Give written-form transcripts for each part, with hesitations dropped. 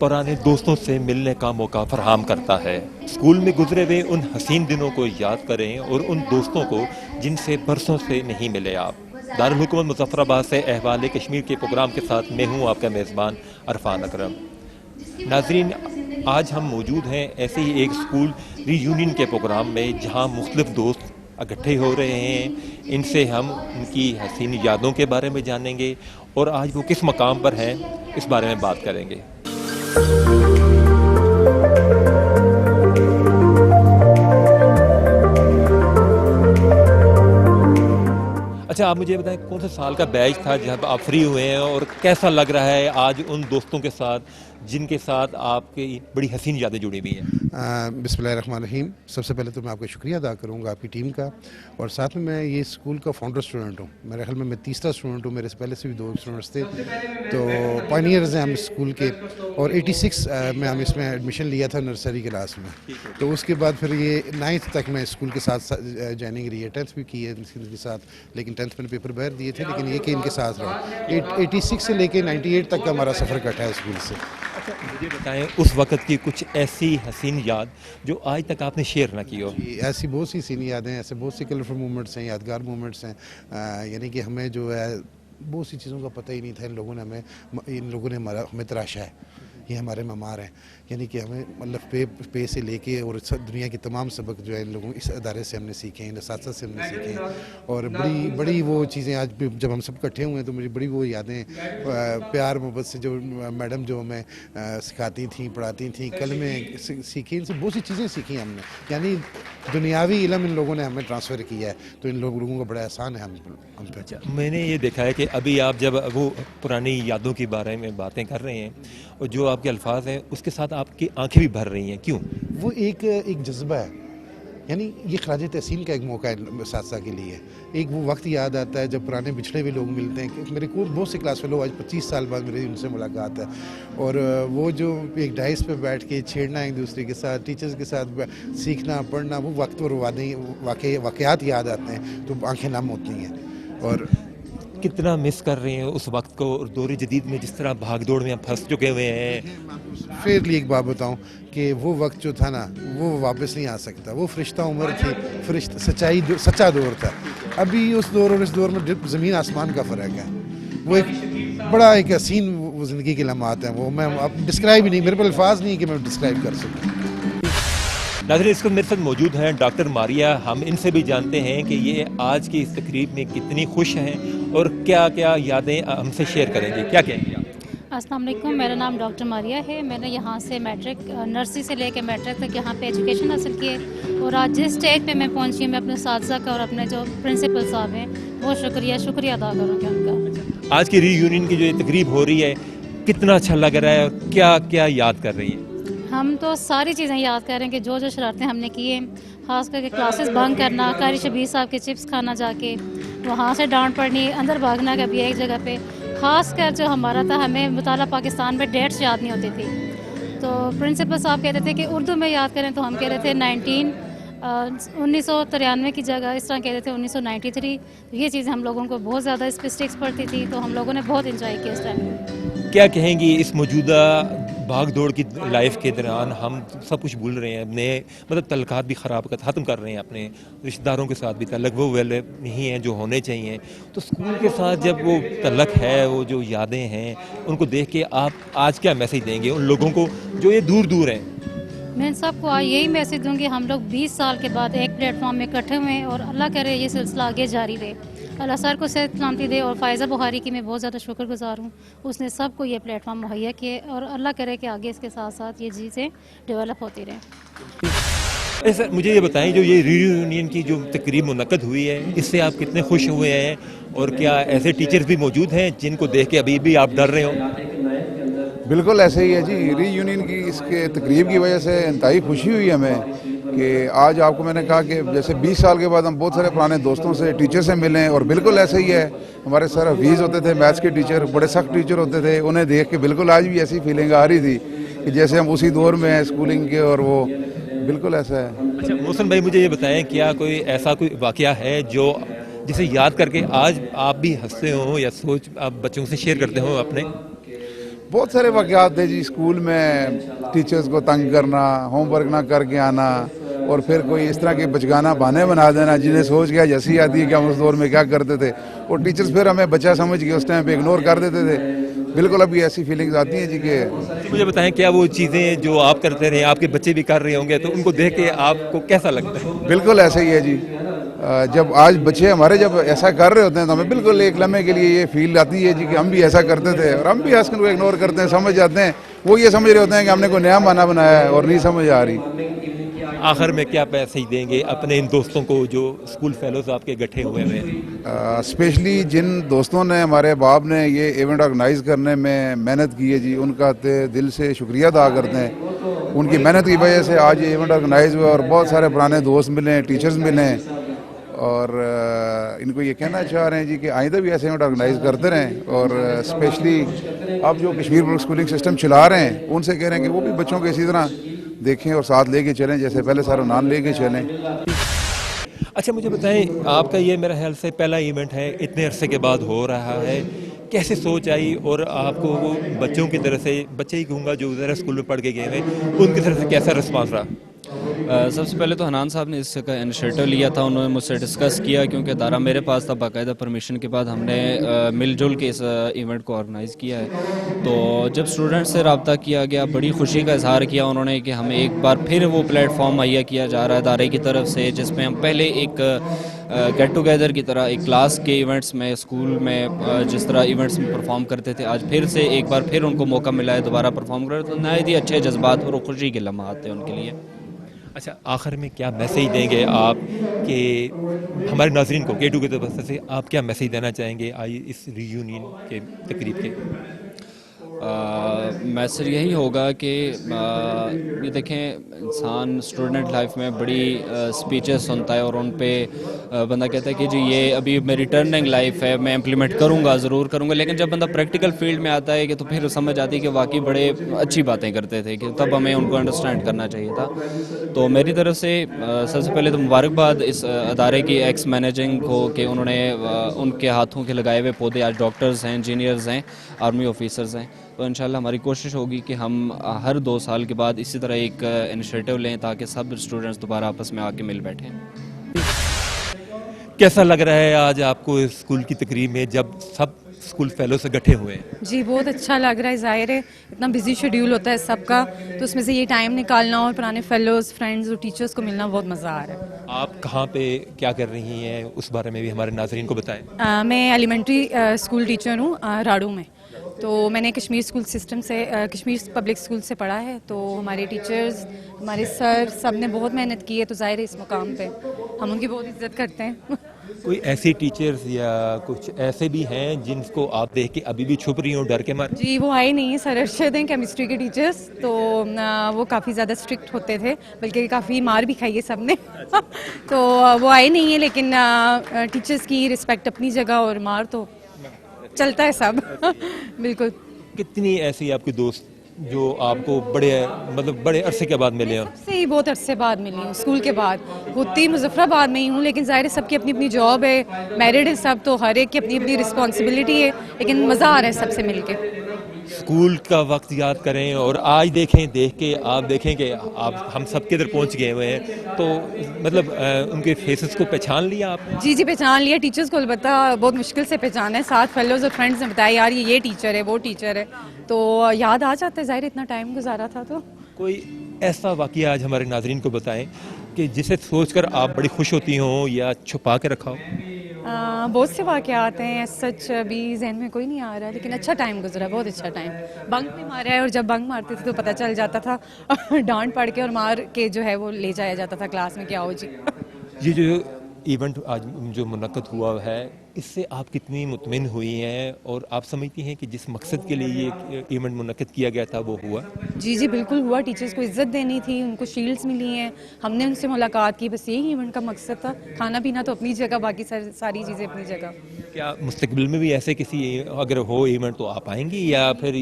पुराने दोस्तों से मिलने का मौका फराहम करता है। स्कूल में गुजरे हुए उन हसीन दिनों को याद करें और उन दोस्तों को जिनसे बरसों से नहीं मिले आप। दारुल हुकूमत मुज़फ़्फ़राबाद से अहवाल कश्मीर के प्रोग्राम के साथ मैं हूँ आपका मेज़बान अरफान अकरम। नाज़रीन, आज हम मौजूद हैं ऐसे ही एक स्कूल रीयूनियन के प्रोग्राम में जहाँ मुख्तलिफ दोस्त इकट्ठे हो रहे हैं। इनसे हम उनकी हसीन यादों के बारे में जानेंगे और आज वो किस मकाम पर हैं इस बारे में बात करेंगे। अच्छा, आप मुझे बताएं कौन सा साल का बैच था जब आप फ्री हुए हैं और कैसा लग रहा है आज उन दोस्तों के साथ जिनके साथ आपकी बड़ी हसीन यादें जुड़ी हुई हैं। बिस्मिल्लाहिर्रहमानिर्रहीम। सबसे पहले तो मैं आपका शुक्रिया अदा करूँगा आपकी टीम का, और साथ में मैं ये स्कूल का फाउंडर स्टूडेंट हूँ। मेरे ख्याल में मैं तीसरा स्टूडेंट हूँ, मेरे से पहले से भी 2 स्टूडेंट्स थे, तो पायनियर्स हैं हम स्कूल के। और 86 में हम इसमें एडमिशन लिया था नर्सरी क्लास में, तो उसके बाद फिर ये 9th तक मैं स्कूल के साथ ज्वाइनिंग रही है। 10th भी की है इनके साथ, लेकिन 10th मैंने पेपर बाहर दिए थे, लेकिन ये कि इनके साथ रहा। 86 से लेके 98 तक का हमारा सफ़र कटा है स्कूल से। अच्छा, मुझे बताएं उस वक़्त की कुछ ऐसी हसीन याद जो आज तक आपने शेयर ना की हो। ऐसी बहुत सी हसीन यादें हैं, ऐसे बहुत सी कलरफुल मोमेंट्स हैं, यादगार मोमेंट्स हैं। यानी कि हमें जो है बहुत सी चीज़ों का पता ही नहीं था। इन लोगों ने हमें तराशा है। ये हमारे ममार हैं, यानी कि हमें मतलब पे से लेके और दुनिया के तमाम सबक जो है इन लोगों इस अदारे से हमने सीखे हैं, इन असातिज़ा से हमने सीखे हैं। और बड़ी वो चीज़ें आज भी जब हम सब इकट्ठे हुए हैं तो मुझे बड़ी वो यादें, प्यार मोहब्बत से जो मैडम जो हमें सिखाती थी, पढ़ाती थी, कल में सीखी, इनसे बहुत सी चीज़ें सीखी हमने। यानी दुनियावी इल्म इन लोगों ने हमें ट्रांसफ़र किया है, तो इन लोगों का बड़ा एहसान है हम पे। अच्छा, मैंने ये देखा है कि अभी आप जब वो पुरानी यादों के बारे में बातें कर रहे हैं और जो आपके अल्फाज हैं उसके साथ आपकी आंखें भी भर रही हैं, क्यों? वो एक जज्बा है, यानी ये खराज तहसीन का एक मौका है साथसा के लिए। एक वो वक्त याद आता है जब पुराने बिछड़े हुए लोग मिलते हैं। मेरे को बहुत से क्लास फेलो आज 25 साल बाद मेरी उनसे मुलाकात है, और वो जो एक डाइस पे बैठ के छेड़ना एक दूसरे के साथ, टीचर्स के साथ सीखना पढ़ना, वो वक्त और वाक़यात याद आते हैं तो आंखें नम होती हैं। और कितना मिस कर रहे हैं उस वक्त को, और दौर जदीद में जिस तरह भाग दौड़ में हम फंस चुके हुए हैं। फेयरली एक बात बताऊं कि वो वक्त जो था ना वो वापस नहीं आ सकता। वो फरिश्ता उम्र थी, सच्चा दौर था। अभी उस दौर और इस दौर में ज़मीन आसमान का फ़र्क है। वो एक हसीन वो ज़िंदगी के लम्हात हैं। वो मैं अब डिस्क्राइब ही नहीं, मेरे पास अल्फाज नहीं कि मैं डिस्क्राइब कर सकूँ। नाज़रीन, इसको मेरे साथ मौजूद हैं डॉक्टर मारिया। हम इनसे भी जानते हैं कि ये आज की इस तकरीब में कितनी खुश हैं और क्या क्या यादें हमसे शेयर करेंगे। क्या कहेंगे आप? अस्सलाम वालेकुम, मेरा नाम डॉक्टर मारिया है। मैंने यहाँ से मैट्रिक नर्सरी से लेकर मैट्रिक तक यहाँ पे एजुकेशन हासिल की है, और आज जिस स्टेज पे मैं पहुँची मैं अपने साथी का और अपने जो प्रिंसिपल साहब हैं बहुत शुक्रिया अदा करूँगी उनका। आज की रीयूनियन की जो ये तकरीब हो रही है, कितना अच्छा लग रहा है और क्या क्या याद कर रही है? हम तो सारी चीज़ें याद कर रहे हैं कि जो शरारतें हमने की हैं, ख़ास करके क्लासेस बंक करना, कारी शबीर साहब के चिप्स खाना, जाके वहाँ से डांट पड़नी, अंदर भागना कभी एक जगह पे। ख़ास कर जो हमारा था, हमें मुताला पाकिस्तान में डेट्स याद नहीं होती थी, तो प्रिंसिपल साहब कहते थे कि उर्दू में याद करें, तो हम कहते थे 1993 की जगह इस तरह कहते थे 1993। ये चीज़ें हम लोगों को बहुत ज़्यादा स्पेसिफिक्स पड़ती थी, तो हम लोगों ने बहुत इंजॉय किया इस टाइम। क्या कहेंगी इस मौजूदा भाग दौड़ की लाइफ के दौरान हम सब कुछ भूल रहे हैं, अपने मतलब तल्लुकात भी ख़त्म कर रहे हैं, अपने रिश्तेदारों के साथ भी तल्लुक वो वाले नहीं हैं जो होने चाहिए। तो स्कूल के साथ जब वो तल्लुक है, वो जो यादें हैं, उनको देख के आप आज क्या मैसेज देंगे उन लोगों को जो ये दूर हैं? मैं सबको यही मैसेज दूंगी, हम लोग 20 साल के बाद एक प्लेटफॉर्म में इकट्ठे हुए हैं, और अल्लाह करे ये सिलसिला आगे जारी रहे। अल्लाह सर को सेहत सलामती दे, और फ़ायज़ा बुखारी की मैं बहुत ज़्यादा शुक्रगुजार हूँ, उसने सबको ये प्लेटफॉर्म मुहैया किए, और अल्लाह करे कि आगे इसके साथ साथ ये चीज़ें डेवलप होती रहें। सर, मुझे ये बताएं जो ये रीयूनियन की जो तकरीब मुनक्कद हुई है, इससे आप कितने खुश हुए हैं, और क्या ऐसे टीचर्स भी मौजूद हैं जिनको देख के अभी भी आप डर रहे हो? बिल्कुल ऐसे ही है जी। रीयूनियन की इसके तकरीब की वजह से इंतहाई खुशी हुई हमें कि आज आपको मैंने कहा कि जैसे 20 साल के बाद हम बहुत सारे पुराने दोस्तों से, टीचर से मिले, और बिल्कुल ऐसे ही है। हमारे सर हफीज़ होते थे, मैथ्स के टीचर, बड़े सख्त टीचर होते थे, उन्हें देख के बिल्कुल आज भी ऐसी फीलिंग आ रही थी कि जैसे हम उसी दौर में हैं स्कूलिंग के, और वो बिल्कुल ऐसा है। अच्छा मोहसिन भाई, मुझे ये बताएं क्या कोई ऐसा कोई वाक़या है जो जिसे याद करके आज आप भी हंसते हो या सोच आप बच्चों से शेयर करते हो अपने? بہت سارے واقعات تھے جی اسکول میں، ٹیچرز کو تنگ کرنا، ہوم ورک نہ کر کے آنا، اور پھر کوئی اس طرح کے بچگانہ بہانے بنا دینا جنہیں سوچ کے آج ہنسی آتی ہے کہ ہم اس دور میں کیا کرتے تھے، اور ٹیچرز پھر ہمیں بچہ سمجھ کے اس ٹائم پہ اگنور کر دیتے تھے. بالکل ابھی ایسی فیلنگز آتی ہیں جی کہ مجھے بتائیں کیا وہ چیزیں جو آپ کرتے رہے آپ کے بچے بھی کر رہے ہوں گے تو ان کو دیکھ کے آپ کو کیسا لگتا ہے؟ بالکل ایسا ہی ہے جی. جب آج بچے ہمارے جب ایسا کر رہے ہوتے ہیں تو ہمیں بالکل ایک لمحے کے لیے یہ فیل آتی ہے جی کہ ہم بھی ایسا کرتے تھے، اور ہم بھی آج کل کو اگنور کرتے ہیں، سمجھ جاتے ہیں. وہ یہ سمجھ رہے ہوتے ہیں کہ ہم نے کوئی نیا معنی بنایا ہے اور نہیں سمجھ آ رہی. آخر میں کیا پیسے دیں گے اپنے ان دوستوں کو جو اسکول فیلوز آپ کے گٹھے ہوئے ہیں؟ اسپیشلی جن دوستوں نے، ہمارے باپ نے یہ ایونٹ آرگنائز کرنے میں محنت کی ہے جی، ان کا دل سے شکریہ ادا کرتے ہیں. ان کی محنت کی وجہ سے آج یہ ایونٹ آرگنائز ہوا، اور بہت سارے پرانے دوست ملے ہیں، ٹیچرز ملے ہیں، اور ان کو یہ کہنا چاہ رہے ہیں جی کہ آئندہ بھی ایسے ایونٹ آرگنائز کرتے رہیں. اور اسپیشلی آپ جو کشمیر پبلک اسکولنگ سسٹم چلا رہے ہیں ان سے کہہ رہے ہیں کہ وہ بھی بچوں کو اسی طرح دیکھیں اور ساتھ لے کے چلیں جیسے پہلے سارا نام لے کے چلیں. اچھا مجھے بتائیں، آپ کا یہ میرا خیال سے پہلا ایونٹ ہے، اتنے عرصے کے بعد ہو رہا ہے، کیسے سوچ آئی اور آپ کو وہ بچوں کی طرف سے، بچے ہی کہوں گا جو ذرا اسکول میں پڑھ کے گئے ہیں، ان کی طرف سے کیسا رسپانس رہا؟ سب سے پہلے تو حنان صاحب نے اس کا انیشیٹو لیا تھا، انہوں نے مجھ سے ڈسکس کیا کیونکہ ادارہ میرے پاس تھا، باقاعدہ پرمیشن کے بعد ہم نے مل جل کے اس ایونٹ کو آرگنائز کیا ہے. تو جب اسٹوڈنٹ سے رابطہ کیا گیا، بڑی خوشی کا اظہار کیا انہوں نے کہ ہمیں ایک بار پھر وہ پلیٹ فارم مہیا کیا جا رہا ہے ادارے کی طرف سے، جس میں ہم پہلے ایک گیٹ ٹوگیدر کی طرح ایک کلاس کے ایونٹس میں، اسکول میں جس طرح ایونٹس میں پرفارم کرتے تھے، آج پھر سے ایک بار پھر ان کو موقع ملا ہے دوبارہ پرفارم کرے. تو نہایت ہی اچھے جذبات اور خوشی کے لمحات تھے ان کے لیے. اچھا آخر میں کیا میسیج دیں گے آپ کہ ہمارے ناظرین کو کے2 کے طرف سے آپ کیا میسیج دینا چاہیں گے آئی اس ری یونین کے تقریب کے؟ میسج یہی ہوگا کہ یہ دیکھیں، انسان اسٹوڈنٹ لائف میں بڑی اسپیچز سنتا ہے اور ان پہ بندہ کہتا ہے کہ جی یہ ابھی میری ٹرننگ لائف ہے، میں امپلیمنٹ کروں گا، ضرور کروں گا. لیکن جب بندہ پریکٹیکل فیلڈ میں آتا ہے کہ تو پھر سمجھ آتی ہے کہ واقعی بڑے اچھی باتیں کرتے تھے، کہ تب ہمیں ان کو انڈرسٹینڈ کرنا چاہیے تھا. تو میری طرف سے سب سے پہلے تو مبارکباد اس ادارے کی ایکس مینیجنگ کو کہ انہوں نے ان کے ہاتھوں کے لگائے ہوئے پودے آج ڈاکٹرز ہیں، انجینئرز ہیں، آرمی آفیسرز ہیں. تو انشاءاللہ ہماری کوشش ہوگی کہ ہم ہر 2 سال کے بعد اسی طرح ایک انیشیٹو لیں تاکہ سب اسٹوڈنٹس دوبارہ آپس میں آ کے مل بیٹھیں. کیسا لگ رہا ہے آج آپ کو اسکول کی تقریب میں جب سب اسکول فیلو سے گٹھے ہوئے ہیں؟ جی بہت اچھا لگ رہا ہے. ظاہر ہے اتنا بزی شیڈیول ہوتا ہے سب کا، تو اس میں سے یہ ٹائم نکالنا اور پرانے فیلوز، فرینڈز اور ٹیچرز کو ملنا بہت مزہ آ رہا ہے. آپ کہاں پہ کیا کر رہی ہیں اس بارے میں بھی ہمارے ناظرین کو بتائیں. میں ایلیمنٹری اسکول ٹیچر ہوں راڑو میں. تو میں نے کشمیر اسکول سسٹم سے، کشمیر پبلک اسکول سے پڑھا ہے. تو ہمارے ٹیچرز، ہمارے سر سب نے بہت محنت کی ہے، تو ظاہر ہے اس مقام پہ ہم ان کی بہت عزت کرتے ہیں. کوئی ایسی ٹیچرز یا کچھ ایسے بھی ہیں جن کو آپ دیکھ کے ابھی بھی چھپ رہی ہوں ڈر کے مارے؟ جی وہ آئے نہیں ہیں، سر ارشد ہیں کیمسٹری کے ٹیچرز. تو وہ کافی زیادہ اسٹرکٹ ہوتے تھے، بلکہ کافی مار بھی کھائی ہے سب نے. تو وہ آئے نہیں ہیں، لیکن ٹیچرز کی رسپیکٹ اپنی جگہ اور مار تو چلتا ہے سب. بالکل. کتنی ایسی آپ کے دوست جو آپ کو بڑے عرصے کے بعد ملے ہیں؟ سب سے ہی بہت عرصے بعد ملی ہوں، اسکول کے بعد. ہوتی مظفر آباد میں ہی ہوں، لیکن ظاہر ہے سب کی اپنی اپنی جاب ہے، میرڈ ہے سب، تو ہر ایک کی اپنی اپنی رسپانسبلٹی ہے. لیکن مزہ آ رہا ہے سب سے مل کے. اسکول کا وقت یاد کریں اور آج دیکھ کے آپ دیکھیں کہ آپ ہم سب کے ادھر پہنچ گئے ہوئے ہیں، تو مطلب ان کے فیسز کو پہچان لیا آپ نے؟ جی پہچان لیا. ٹیچرز کو البتہ بہت مشکل سے پہچانا ہے. 7 فیلوز اور فرینڈز نے بتایا یار یہ ٹیچر ہے، وہ ٹیچر ہے، تو یاد آ جاتا ہے. ظاہر اتنا ٹائم گزارا تھا. تو کوئی ایسا واقعہ آج ہمارے ناظرین کو بتائیں کہ جسے سوچ کر آپ بڑی خوش ہوتی ہوں یا چھپا کے رکھا ہو؟ بہت سے واقعات ہیں، سچ ابھی ذہن میں کوئی نہیں آ رہا، لیکن اچھا ٹائم گزرا، بہت اچھا ٹائم. بنک بھی مارا ہے، اور جب بنک مارتے تھے تو پتہ چل جاتا تھا، ڈانٹ پڑھ کے اور مار کے جو ہے وہ لے جایا جاتا تھا کلاس میں کہ آؤ جی. یہ جو ایونٹ آج جو منعقد ہوا ہے، اس سے آپ کتنی مطمئن ہوئی ہیں اور آپ سمجھتی ہیں کہ جس مقصد کے لیے یہ ایونٹ منعقد کیا گیا تھا وہ ہوا؟ جی بالکل ہوا. ٹیچرز کو عزت دینی تھی، ان کو شیلڈز ملی ہیں، ہم نے ان سے ملاقات کی، بس یہی ایونٹ کا مقصد تھا. کھانا پینا تو اپنی جگہ، باقی ساری چیزیں اپنی جگہ. क्या मुस्तकबिल में भी ऐसे किसी अगर हो इवेंट तो आप आएंगी या फिर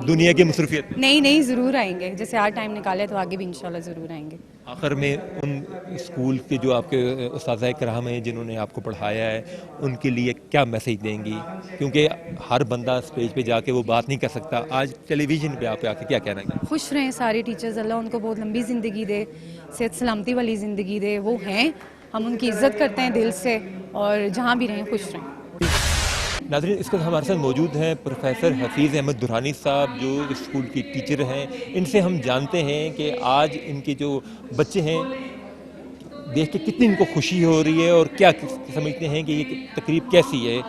दुनिया की मसरूफियत? नहीं ज़रूर आएंगे, जैसे आज टाइम निकाले तो आगे भी इंशाल्लाह ज़रूर आएंगे। आखिर में उन स्कूल के जो आपके उस्ताद कराम हैं जिन्होंने आपको पढ़ाया है उनके लिए क्या मैसेज देंगी? क्योंकि हर बंदा स्टेज पे जाके वो बात नहीं कर सकता, आज टेलीविज़न पे आप आके क्या कहना है? खुश रहें सारे टीचर्स, अल्लाह उनको बहुत लंबी ज़िंदगी दे, सेहत सलामती वाली ज़िंदगी दे। वो हैं, हम उनकी इज़्ज़त करते हैं दिल से, और जहाँ भी रहें खुश रहें। नाज़रीन, इस वक्त हमारे साथ मौजूद हैं प्रोफेसर हफीज़ अहमद दुरानी साहब जो इस स्कूल की टीचर हैं। इनसे हम जानते हैं कि आज इनके जो बच्चे हैं देख के कितनी इनको खुशी हो रही है और क्या समझते हैं कि ये तकरीब कैसी है,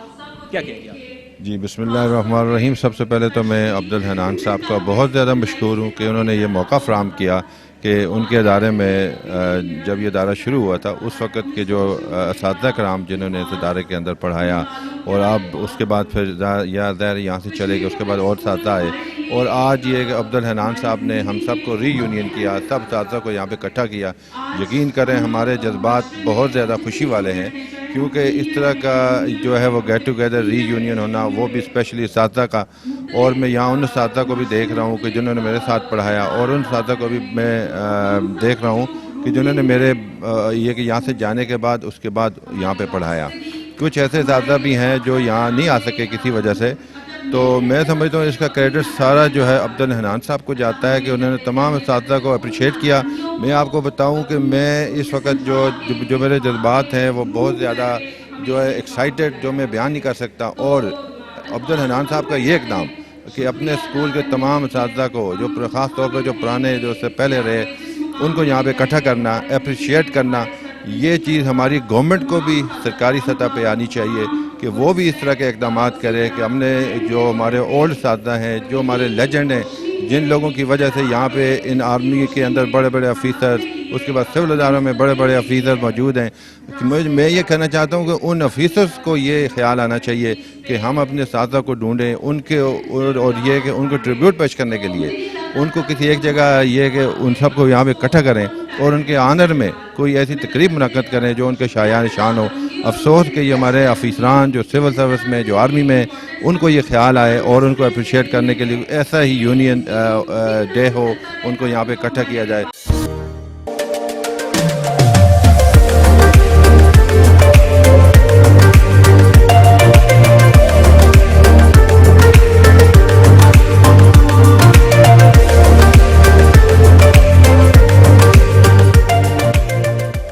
क्या कहेंगे आप? जी बिस्मिल्लाहिर्रहमानिर्रहीम। सबसे पहले तो मैं अब्दुल हनान साहब का बहुत ज़्यादा मशकूर हूँ कि उन्होंने ये मौका फ़राहम किया कि उनके इदारे में जब ये इदारा शुरू हुआ था उस वक़्त के जो असातिज़ा कराम जिन्होंने इस इदारे के अंदर पढ़ाया और अब उसके बाद फिर ज़ाहिर यहाँ से चले गए, उसके बाद और असातिज़ा आए और आज ये अब्दुल हनान साहब ने हम सब को रीयूनियन किया, सब असातिज़ा को यहाँ पे इकट्ठा किया। यकीन करें हमारे जज्बात बहुत ज़्यादा खुशी वाले हैं क्योंकि इस तरह का जो है वो गेट टुगेदर रीयूनियन होना, वो भी स्पेशली असातिज़ा का। और मैं यहाँ उन असातिज़ा को भी देख रहा हूँ कि जिन्होंने मेरे साथ पढ़ाया और उन असातिज़ा को भी मैं देख रहा हूँ कि जिन्होंने मेरे ये कि यहाँ से जाने के बाद उसके बाद यहाँ पे पढ़ाया। कुछ ऐसे असातिज़ा भी हैं जो यहाँ नहीं आ सके किसी वजह से, तो मैं समझता हूँ इसका क्रेडिट सारा जो है अब्दुल हनान साहब को जाता है कि उन्होंने तमाम असातिज़ा को अप्रिशिएट किया। मैं आपको बताऊँ कि मैं इस वक्त जो मेरे जज्बात हैं वो बहुत ज़्यादा जो है एक्साइटेड, जो मैं बयान नहीं कर सकता। और अब्दुल हनान साहब का ये इक़दाम कि अपने स्कूल के तमाम असातिज़ा को जो ख़ास तौर पर जो पुराने जो उससे पहले रहे उनको यहाँ पे इकट्ठा करना, अप्रिशिएट करना, ये चीज़ हमारी गवर्नमेंट को भी सरकारी सतह पे आनी चाहिए कि वो भी इस तरह के इक़दाम करे कि हमने जो हमारे ओल्ड असातिज़ा हैं, जो हमारे लेजेंड हैं, जिन लोगों की वजह से यहाँ पे इन आर्मी के अंदर बड़े बड़े अफीसर, उसके बाद सिविल इदारों में बड़े बड़े अफीसर मौजूद हैं, मैं ये कहना चाहता हूँ कि उन अफीसर्स को ये ख्याल आना चाहिए कि हम अपने असातिज़ा को ढूँढें उनके और ये कि उनको ट्रिब्यूट पेश करने के लिए उनको किसी एक जगह ये कि उन सबको यहाँ पे इकट्ठा करें और उनके आनर में कोई ऐसी तकरीब मुनक़्क़द करें जो उनके शायान शान हो। अफसोस कि ये हमारे अफीसरान जो सिविल सर्विस में, जो आर्मी में, उनको ये ख्याल आए और उनको अप्रिशिएट करने के लिए ऐसा ही यूनियन डे हो, उनको यहाँ पे इकट्ठा किया जाए।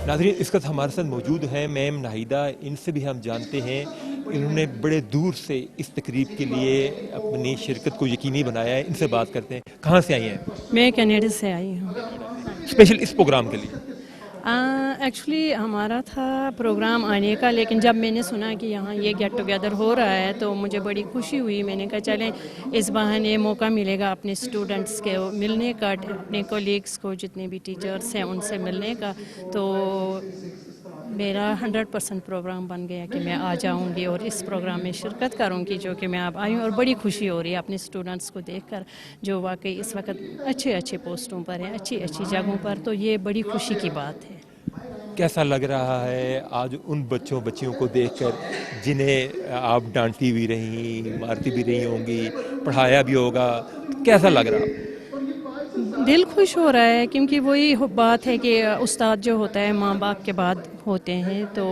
नाज़रीन, इस वक्त हमारे साथ मौजूद हैं मैम नाहिदा। इनसे भी हम जानते हैं इन्होंने बड़े दूर से इस तकरीब के लिए अपनी शिरकत को यकीनी बनाया है। इनसे बात करते हैं। कहाँ से आई हैं? मैं कनाडा से आई हूँ। स्पेशल इस प्रोग्राम के लिए? एक्चुअली हमारा था प्रोग्राम आने का, लेकिन जब मैंने सुना कि यहाँ ये गेट टुगेदर हो रहा है तो मुझे बड़ी खुशी हुई। मैंने कहा चलें इस बहाने मौका मिलेगा अपने स्टूडेंट्स के मिलने का, अपने कोलीग्स को, जितने भी टीचर्स हैं उनसे मिलने का। तो मेरा 100% प्रोग्राम बन गया कि मैं आ जाऊंगी और इस प्रोग्राम में शिरकत करूंगी, जो कि मैं अब आई हूँ और बड़ी खुशी हो रही है अपने स्टूडेंट्स को देखकर जो वाकई इस वक्त अच्छे अच्छे पोस्टों पर हैं, अच्छी अच्छी जगहों पर। तो ये बड़ी खुशी की बात है। कैसा लग रहा है आज उन बच्चियों को देखकर जिन्हें आप डांटती भी रही, मारती भी रही होंगी, पढ़ाया भी होगा, कैसा लग रहा है? दिल खुश हो रहा है क्योंकि वही बात है कि उस्ताद जो होता है माँ बाप के बाद होते हैं। तो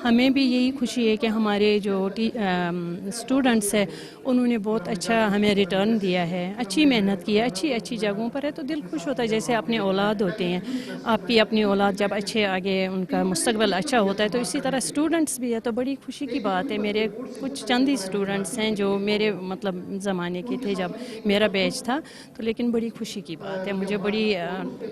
हमें भी यही खुशी है कि हमारे जो स्टूडेंट्स हैं उन्होंने बहुत अच्छा हमें रिटर्न दिया है, अच्छी मेहनत की है, अच्छी अच्छी जगहों पर है। तो दिल खुश होता है जैसे अपने औलाद होते हैं, आपकी अपनी औलाद जब अच्छे आगे उनका मुस्तकबिल अच्छा होता है तो इसी तरह स्टूडेंट्स भी है। तो बड़ी खुशी की बात है। मेरे कुछ चंद ही स्टूडेंट्स हैं जो मेरे मतलब ज़माने के थे जब मेरा बैच था, तो लेकिन बड़ी खुशी की बात है। मुझे बड़ी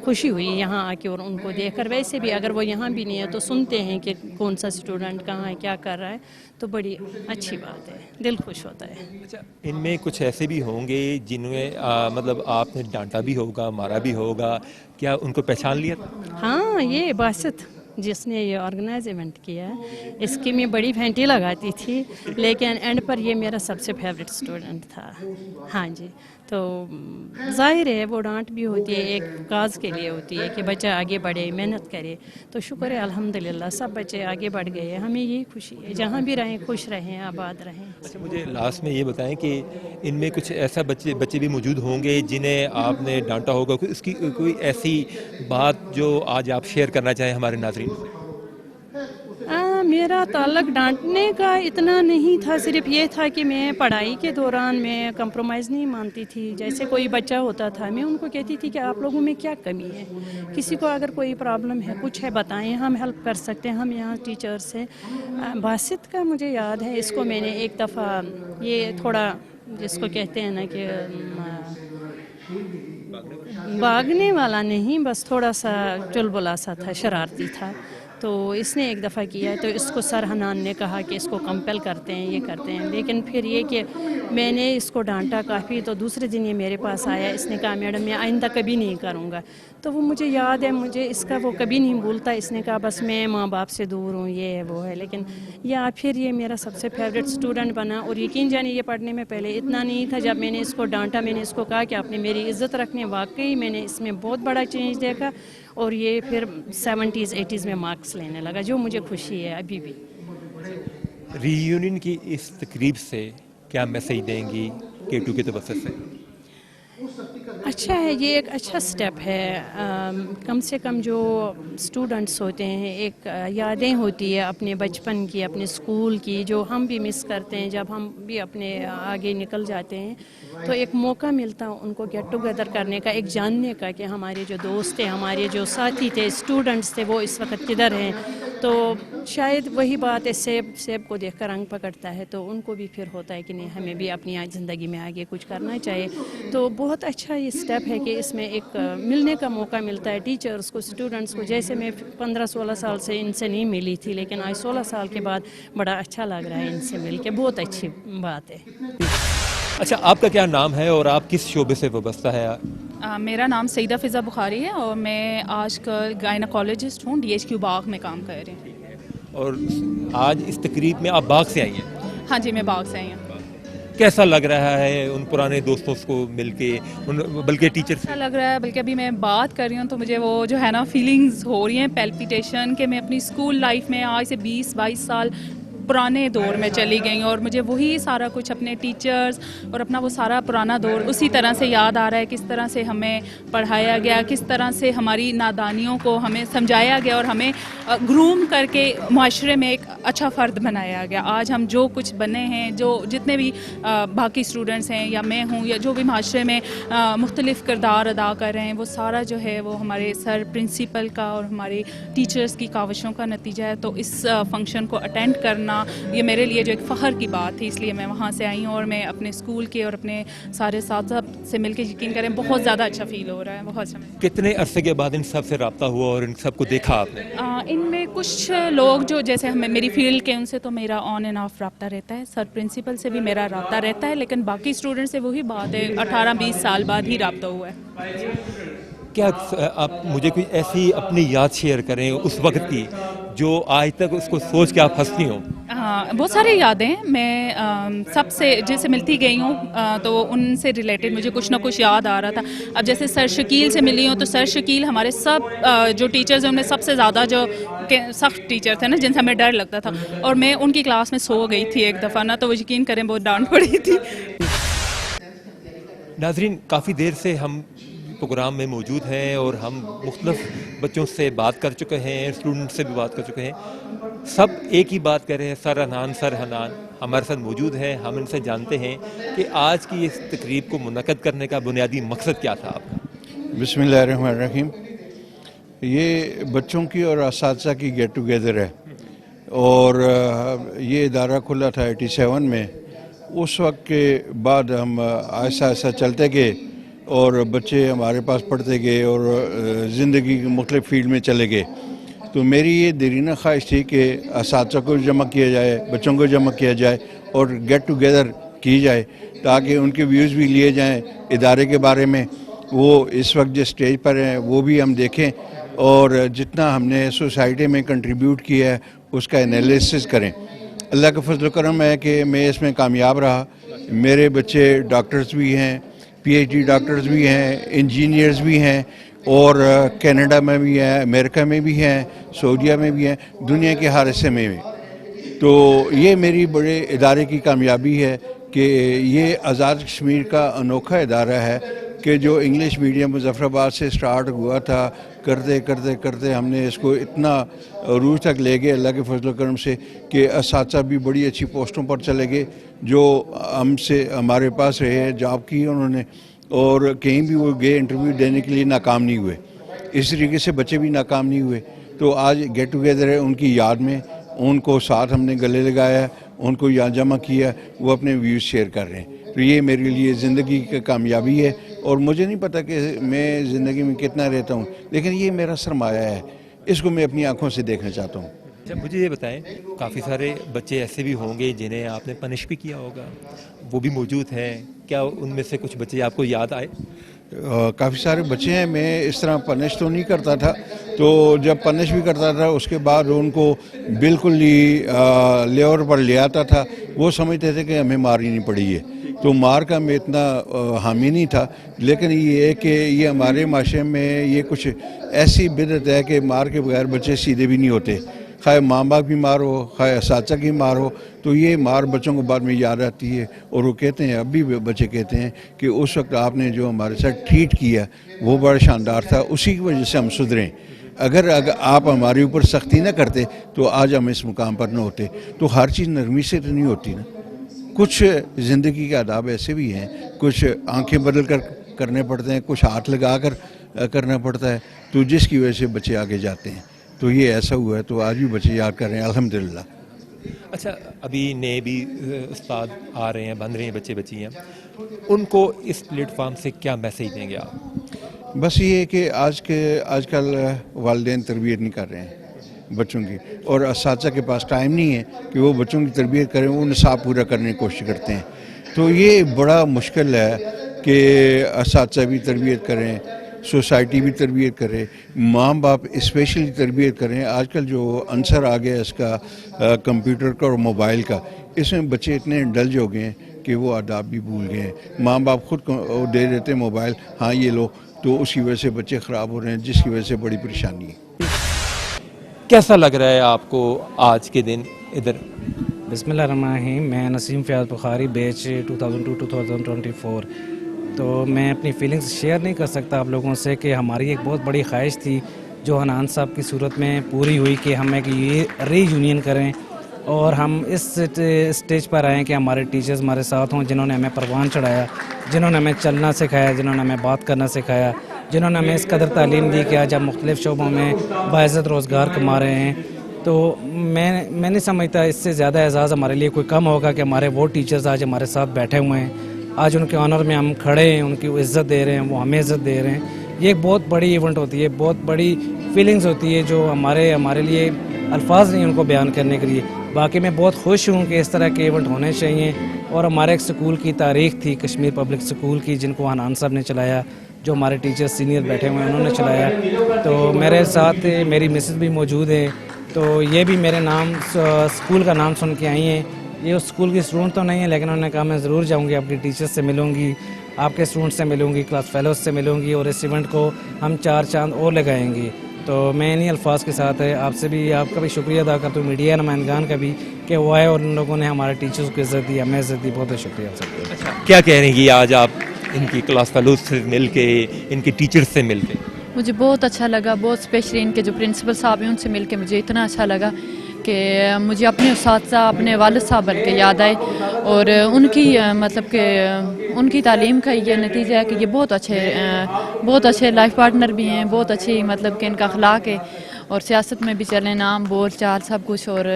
खुशी हुई यहाँ आके और उनको देखकर। वैसे भी अगर वो यहाँ भी नहीं है तो सुनते हैं कि कौन सा स्टूडेंट कहाँ है, क्या कर रहा है, तो बड़ी अच्छी बात है, दिल खुश होता है। अच्छा, इनमें कुछ ऐसे भी होंगे जिन्हें मतलब आपने डांटा भी होगा, मारा भी होगा, क्या उनको पहचान लिया था? हाँ, ये बासित जिसने ये ऑर्गेनाइज इवेंट किया है, इसकी मैं बड़ी फैंटी लगाती थी, लेकिन एंड पर ये मेरा सबसे फेवरेट स्टूडेंट था। हाँ जी, तो ज़ाहिर है वो डांट भी होती है, एक काज के लिए होती है कि बच्चा आगे बढ़े, मेहनत करे। तो शुक्र है अल्हम्दुलिल्लाह सब बच्चे आगे बढ़ गए हैं, हमें यही खुशी है, जहाँ भी रहें खुश रहें, आबाद रहें। अच्छा, मुझे लास्ट में ये बताएं कि इनमें कुछ ऐसा बच्चे भी मौजूद होंगे जिन्हें आपने डांटा होगा, उसकी कोई ऐसी बात जो आज आप शेयर करना चाहें हमारे नाज़रीन से? मेरा ताल्लुक डांटने का इतना नहीं था, सिर्फ ये था कि मैं पढ़ाई के दौरान मैं कंप्रोमाइज़ नहीं मानती थी। जैसे कोई बच्चा होता था मैं उनको कहती थी कि आप लोगों में क्या कमी है, किसी को अगर कोई प्रॉब्लम है कुछ है बताएं, हम हेल्प कर सकते हैं, हम यहाँ टीचर्स हैं। बासित का मुझे याद है, इसको मैंने एक दफ़ा ये थोड़ा जिसको कहते हैं ना कि भागने वाला नहीं, बस थोड़ा सा चुलबुला सा था, शरारती था, तो इसने एक दफ़ा किया तो इसको सर हनान ने कहा कि इसको कंपेल करते हैं, ये करते हैं। लेकिन फिर ये कि मैंने इसको डांटा काफ़ी, तो दूसरे दिन ये मेरे पास आया, इसने कहा मैडम मैं आइंदा कभी नहीं करूँगा। तो वो मुझे याद है, मुझे इसका वो कभी नहीं भूलता। इसने कहा बस मैं माँ बाप से दूर हूँ, ये है वो है, लेकिन या फिर ये मेरा सबसे फेवरेट स्टूडेंट बना। और यकीन जानिए ये पढ़ने में पहले इतना नहीं था। जब मैंने इसको डांटा, मैंने इसको कहा कि आपने मेरी इज़्ज़त रखनी, वाकई मैंने इसमें बहुत बड़ा चेंज देखा, और ये फिर 70s 80s में मार्क्स लेने लगा, जो मुझे खुशी है अभी भी। रीयूनियन की इस तकरीब से क्या मैसेज देंगी K2 के तवज्जुह से? अच्छा है, ये एक अच्छा स्टेप है। कम से कम जो स्टूडेंट्स होते हैं, एक यादें होती है अपने बचपन की, अपने स्कूल की, जो हम भी मिस करते हैं जब हम भी अपने आगे निकल जाते हैं। तो एक मौका मिलता है उनको गेट टुगेदर करने का, एक जानने का कि हमारे जो दोस्त थे, हमारे जो साथी थे, स्टूडेंट्स थे, वो इस वक्त किधर हैं। तो शायद वही बात है, सेब को देखकर रंग पकड़ता है, तो उनको भी फिर होता है कि नहीं हमें भी अपनी ज़िंदगी में आगे कुछ करना चाहिए। तो बहुत अच्छा ये स्टेप है कि इसमें एक मिलने का मौका मिलता है टीचर्स को, स्टूडेंट्स को। जैसे मैं 15-16 साल से इनसे नहीं मिली थी, लेकिन आज 16 साल के बाद बड़ा अच्छा लग रहा है इनसे मिल के, बहुत अच्छी बात है। अच्छा, आपका क्या नाम है और आप किस शोबे से वाबस्ता है? मेरा नाम सईदा फ़िज़ा बुखारी है और मैं आजकल गायनोकोलॉजिस्ट हूँ, DHQ बाग में काम कर रही हूँ। और आज इस तकरीब में आप बाग से आई हैं? हाँ जी, मैं बाग से आई हूँ। कैसा लग रहा है उन पुराने दोस्तों को मिलके, बल्कि टीचर से? अच्छा लग रहा है, बल्कि अभी मैं बात कर रही हूँ तो मुझे वो जो है ना फीलिंग्स हो रही हैं, पैल्पिटेशन, कि मैं अपनी स्कूल लाइफ में आज से 20-22 साल पुराने दौर में चली गई हूँ, और मुझे वही सारा कुछ अपने टीचर्स और अपना वो सारा पुराना दौर उसी तरह से याद आ रहा है। किस तरह से हमें पढ़ाया गया, किस तरह से हमारी नादानियों को हमें समझाया गया और हमें ग्रूम करके माशरे में एक अच्छा फ़र्द बनाया गया। आज हम जो कुछ बने हैं, जो जितने भी बाकी स्टूडेंट्स हैं या मैं हूँ या जो भी माशरे में मुख्तलिफ़ किरदार अदा कर रहे हैं, वो सारा जो है वो हमारे सर प्रिंसिपल का और हमारे टीचर्स की काविशों का नतीजा है। तो इस फंक्शन को अटेंड करना ये मेरे लिए जो एक फ़ख्र की बात थी, इसलिए मैं वहाँ से आई हूँ। और मैं अपने स्कूल के और अपने सारे साथ से मिलकर यकीन करें बहुत ज़्यादा अच्छा फ़ील हो रहा है, बहुत अच्छा। कितने अरसे के बाद इन सब से रब्ता हुआ और इन सबको देखा आपने? इनमें कुछ लोग जो जैसे हमें मेरी फील्ड के, उनसे तो मेरा ऑन एंड ऑफ रब्ता रहता है, सर प्रिंसिपल से भी मेरा रब्ता रहता है, लेकिन बाकी स्टूडेंट से वही बात है 18-20 साल बाद ही रब्ता हुआ है। क्या आप मुझे कोई ऐसी अपनी याद शेयर करें उस वक्त की जो आज तक उसको सोच के आप हंसती हो? हाँ, बहुत सारी यादें। मैं सबसे जैसे मिलती गई हूँ तो उनसे रिलेटेड मुझे कुछ ना कुछ याद आ रहा था। अब जैसे सर शकील से मिली हूँ तो सर शकील हमारे सब जो टीचर्स हैं उनमें सबसे ज़्यादा जो सख्त टीचर थे ना, जिनसे हमें डर लगता था, और मैं उनकी क्लास में सो गई थी एक दफ़ा ना, तो वो यकीन करें बहुत डांट पड़ी थी। नाजरीन, काफ़ी देर से हम प्रोग्राम में मौजूद हैं और हम मुख्तलिफ बच्चों से बात कर चुके हैं, स्टूडेंट से भी बात कर चुके हैं। सब एक ही बात कर रहे हैं, सर हनान हमारे साथ मौजूद हैं। हम इनसे जानते हैं कि आज की इस तकरीब को मुनक़द करने का बुनियादी मकसद क्या था आपका? बिस्मिल्लाहिर्रहमानिर्रहीम। ये बच्चों की और असातिज़ा की गेट टुगेदर है, और ये इदारा खुला था 87 में। उस वक्त के बाद हम ऐसा ऐसा चलते गए और बच्चे हमारे पास पढ़ते गए और ज़िंदगी के मुख्तलिफ़ फील्ड में चले गए। तो मेरी ये देरीना ख्वाहिश थी कि असातिज़ा को जमा किया जाए, बच्चों को जमा किया जाए और गेट टुगेदर की जाए, ताकि उनके व्यूज़ भी लिए जाएं इदारे के बारे में। वो इस वक्त जिस स्टेज पर हैं वो भी हम देखें, और जितना हमने सोसाइटी में कंट्रीब्यूट किया है उसका एनालिसिस करें। अल्लाह का फजल करम है कि मैं इसमें कामयाब रहा। मेरे बच्चे डॉक्टर्स भी हैं, PhD डॉक्टर्स भी हैं, इंजीनियर्स भी हैं, और कनाडा में भी हैं, अमेरिका में भी हैं, सऊदीया में भी हैं, दुनिया के हर हिस्से में भी। तो ये मेरी बड़े इदारे की कामयाबी है कि ये आज़ाद कश्मीर का अनोखा इदारा है कि जो इंग्लिश मीडियम मुजफ्फराबाद से स्टार्ट हुआ था, करते करते करते हमने इसको इतना रूज तक ले गए अल्लाह के फजल करम से कि असातिज़ा भी बड़ी अच्छी पोस्टों पर चले गए जो हमसे हमारे पास रहे, जॉब की उन्होंने, और कहीं भी वो गए इंटरव्यू देने के लिए नाकाम नहीं हुए। इस तरीके से बच्चे भी नाकाम नहीं हुए। तो आज गेट टुगेदर है उनकी याद में, उनको साथ हमने गले लगाया, उनको याद जमा किया, वो अपने व्यूज़ शेयर कर रहे हैं। तो ये मेरे लिए ज़िंदगी की कामयाबी है, और मुझे नहीं पता कि मैं ज़िंदगी में कितना रहता हूँ, लेकिन ये मेरा सरमाया है, इसको मैं अपनी आँखों से देखना चाहता हूँ। अच्छा, मुझे ये बताएं, काफ़ी सारे बच्चे ऐसे भी होंगे जिन्हें आपने पनिश भी किया होगा, वो भी मौजूद हैं, क्या उनमें से कुछ बच्चे आपको याद आए? काफ़ी सारे बच्चे हैं, मैं इस तरह पनिश तो नहीं करता था, तो जब पनिश भी करता था उसके बाद उनको बिल्कुल ही लेवर पर ले आता था। वो समझते थे कि हमें मार ही नहीं पड़ी है, तो मार का मैं इतना हामी नहीं था। लेकिन ये है कि ये हमारे माशरे में ये कुछ ऐसी बिदत है कि मार के बगैर बच्चे सीधे भी नहीं होते, खाए माँ बाप की मार हो, खाए असातिज़ा की मार हो, तो ये मार बच्चों को बाद में याद आती है। और वो कहते हैं, अभी भी बच्चे कहते हैं कि उस वक्त आपने जो हमारे साथ ट्रीट किया वो बड़ा शानदार था, उसी की वजह से हम सुधरें। अगर आप हमारे ऊपर सख्ती ना करते तो आज हम इस मुकाम पर न होते। तो हर चीज़ नरमी से तो नहीं होती ना, कुछ ज़िंदगी के आदाब ऐसे भी हैं, कुछ आंखें बदल कर करने पड़ते हैं, कुछ हाथ लगा कर करना पड़ता है, तो जिसकी वजह से बच्चे आगे जाते हैं। तो ये ऐसा हुआ है, तो आज भी बच्चे याद कर रहे हैं अल्हम्दुलिल्लाह। अच्छा, अभी नए भी उस्ताद आ रहे हैं, बन रहे हैं बच्चे बच्चियाँ, उनको इस प्लेटफार्म से क्या मैसेज देंगे आप? बस ये है कि आजकल वालिदैन तरबियत नहीं कर रहे हैं बच्चों की, और असातिज़ा के पास टाइम नहीं है कि वो बच्चों की तरबियत करें, वो निसाब पूरा करने की कोशिश करते हैं। तो ये बड़ा मुश्किल है कि असातिज़ा भी तरबियत करें, सोसाइटी भी तरबियत करे, माँ बाप स्पेशली तरबियत करें। आजकल जो अंसर आ गया इसका कंप्यूटर का और मोबाइल का, इसमें बच्चे इतने डल हो गए हैं कि वो आदाब भी भूल गए हैं। माँ बाप खुद दे देते मोबाइल, हाँ ये लो, तो उसकी वजह से बच्चे ख़राब हो रहे हैं, जिसकी वजह से बड़ी परेशानी है। कैसा लग रहा है आपको आज के दिन इधर? बिस्मिल्लाहिर्रहमानिर्रहीम, मैं नसीम फ़याज़ बुखारी, बैच 2002-2024। तो मैं अपनी फीलिंग्स शेयर नहीं कर सकता आप लोगों से कि हमारी एक बहुत बड़ी ख्वाहिश थी जो हनान साहब की सूरत में पूरी हुई कि हम एक ये रीयूनियन करें, और हम इस स्टेज पर आएँ कि हमारे टीचर्स हमारे साथ हों, जिन्होंने हमें परवान चढ़ाया, जिन्होंने हमें चलना सिखाया, जिन्होंने हमें बात करना सिखाया, जिन्होंने हमें इस कदर तालीम दी कि आज हम मुख्तलिफ़ शोबों में बाइज़्ज़त रोज़गार कमा रहे हैं। तो मैं नहीं समझता इससे ज़्यादा एजाज़ हमारे लिए कोई कम होगा कि हमारे वो टीचर्स आज हमारे साथ बैठे हुए हैं, आज उनके ऑनर में हम खड़े हैं, उनकी इज़्ज़त दे रहे हैं, वो हमें इज़्ज़त दे रहे हैं। ये एक बहुत बड़ी इवेंट होती है, बहुत बड़ी फीलिंग्स होती है जो हमारे लिए अल्फाज नहीं उनको बयान करने के लिए। बाकी मैं बहुत खुश हूँ कि इस तरह के इवेंट होने चाहिए। और हमारे एक स्कूल की तारीख़ थी, कश्मीर पब्लिक स्कूल की, जिनको हनान साहब ने चलाया, जो हमारे टीचर्स सीनियर बैठे हुए हैं उन्होंने चलाया। तो मेरे साथ मेरी मिसेस भी मौजूद है, तो ये भी मेरे नाम स्कूल का नाम सुन के आई हैं। ये उस स्कूल की स्टूडेंट तो नहीं है, लेकिन उन्होंने कहा मैं ज़रूर जाऊंगी, आपकी टीचर्स से मिलूंगी, आपके स्टूडेंट से मिलूंगी, क्लास फेलोज से मिलूंगी, और इस इवेंट को हम 4 चांद और लगाएंगे। तो मैं इन्हीं अल्फाज के साथ है आपसे भी, आपका भी शुक्रिया अदा करता हूँ, मीडिया नुमाइंदगान का भी, कि वो आए और उन लोगों ने हमारे टीचर्स को इज़्ज़त दी, हमें इज़्ज़त दी। बहुत बहुत शुक्रिया आप सबका। अच्छा, क्या कह रही हैं आज आप इनकी क्लास फेलोज से मिल के, इनके टीचर्स से मिल के? मुझे बहुत अच्छा लगा, बहुत स्पेशली इनके जो प्रिंसिपल साहब हैं उनसे मिल के मुझे इतना अच्छा लगा कि मुझे अपने उस्ताद अपने वालिद साहब बन के याद आए, और उनकी मतलब कि उनकी तालीम का ये नतीजा है कि ये बहुत अच्छे लाइफ पार्टनर भी हैं, बहुत अच्छी मतलब कि इनका अखलाक है, और सियासत में भी चले, नाम बोल चाल सब कुछ। और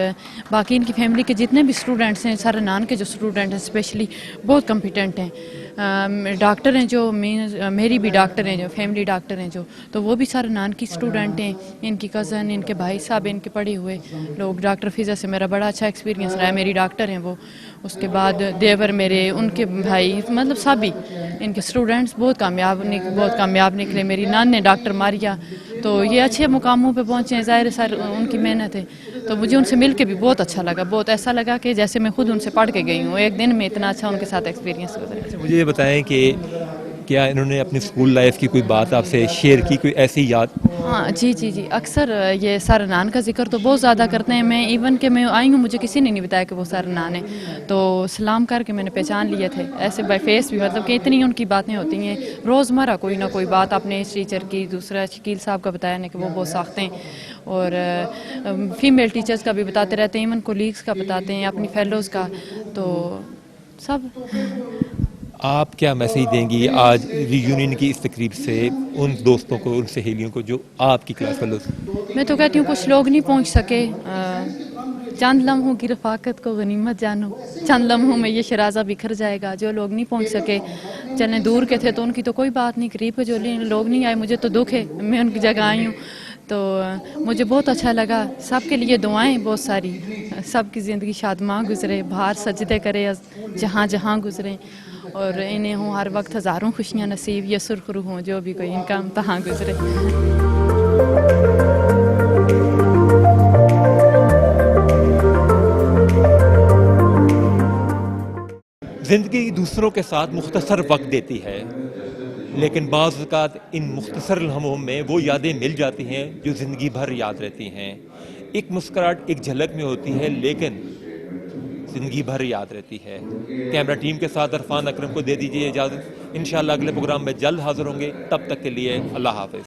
बाकी इनकी फैमिली के जितने भी स्टूडेंट्स हैं, सारे नान के जो स्टूडेंट हैं स्पेशली, बहुत कॉम्पिटेंट हैं। डॉक्टर हैं जो मेरी भी डॉक्टर हैं, जो फैमिली डॉक्टर हैं जो, तो वो भी सारे नान की स्टूडेंट हैं। इनकी कज़न, इनके भाई साहब, इनके पढ़े हुए लोग। डॉक्टर फिज़ा से मेरा बड़ा अच्छा एक्सपीरियंस रहा है, मेरी डॉक्टर हैं वो। उसके बाद देवर मेरे, उनके भाई, मतलब सभी इनके स्टूडेंट्स बहुत कामयाब निकले। मेरी नान ने डॉक्टर मारिया, तो ये अच्छे मुकामों पे पहुँचे हैं, ज़ाहिर सर उनकी मेहनत है। तो मुझे उनसे मिल के भी बहुत अच्छा लगा, बहुत ऐसा लगा कि जैसे मैं खुद उनसे पढ़ के गई हूँ। एक दिन में इतना अच्छा उनके साथ एक्सपीरियंस गुजरा। मुझे ये बताएं कि کیا انہوں نے اپنی اسکول لائف کی کوئی بات آپ سے شیئر کی, کوئی ایسی یاد؟ ہاں جی اکثر یہ سر عدنان کا ذکر تو بہت زیادہ کرتے ہیں. میں ایون کہ میں آئی ہوں مجھے کسی نے نہیں بتایا کہ وہ سر عدنان ہے, تو سلام کر کے میں نے پہچان لیے تھے ایسے بائی فیس بھی, مطلب کہ اتنی ان کی باتیں ہوتی ہیں روزمرہ کوئی نہ کوئی بات. اپنے اس ٹیچر کی, دوسرا شکیل صاحب کا بتایا نہیں کہ وہ بہت سخت ہیں, اور فیمیل ٹیچرز کا بھی بتاتے رہتے ہیں, ایون کولیگس کا بتاتے ہیں, اپنی فیلوز کا, تو سب. آپ کیا میسیج دیں گی آج ری یونین کی اس تقریب سے ان دوستوں کو, ان سہیلیوں کو جو آپ کی کلاس فیلوز؟ میں تو کہتی ہوں کچھ لوگ نہیں پہنچ سکے, چند لمحوں کی رفاقت کو غنیمت جانو, چند لمحوں میں یہ شرازہ بکھر جائے گا. جو لوگ نہیں پہنچ سکے, چلیں دور کے تھے تو ان کی تو کوئی بات نہیں, قریب کے جو لوگ نہیں آئے مجھے تو دکھ ہے, میں ان کی جگہ آئی ہوں تو مجھے بہت اچھا لگا. سب کے لیے دعائیں بہت ساری, سب کی زندگی شادماں گزرے, باہر سجدے کرے جہاں جہاں گزریں, اور انہیں ہوں ہر وقت ہزاروں خوشیاں نصیب, یہ سرخ روح ہوں جو بھی کوئی ان کا امتحان گزرے. زندگی دوسروں کے ساتھ مختصر وقت دیتی ہے, لیکن بعض اوقات ان مختصر لمحوں میں وہ یادیں مل جاتی ہیں جو زندگی بھر یاد رہتی ہیں. ایک مسکراہٹ ایک جھلک میں ہوتی ہے لیکن زندگی بھر یاد رہتی ہے. کیمرہ ٹیم کے ساتھ عرفان اکرم کو دے دیجیے اجازت. انشاءاللہ اگلے پروگرام میں جلد حاضر ہوں گے, تب تک کے لیے اللہ حافظ.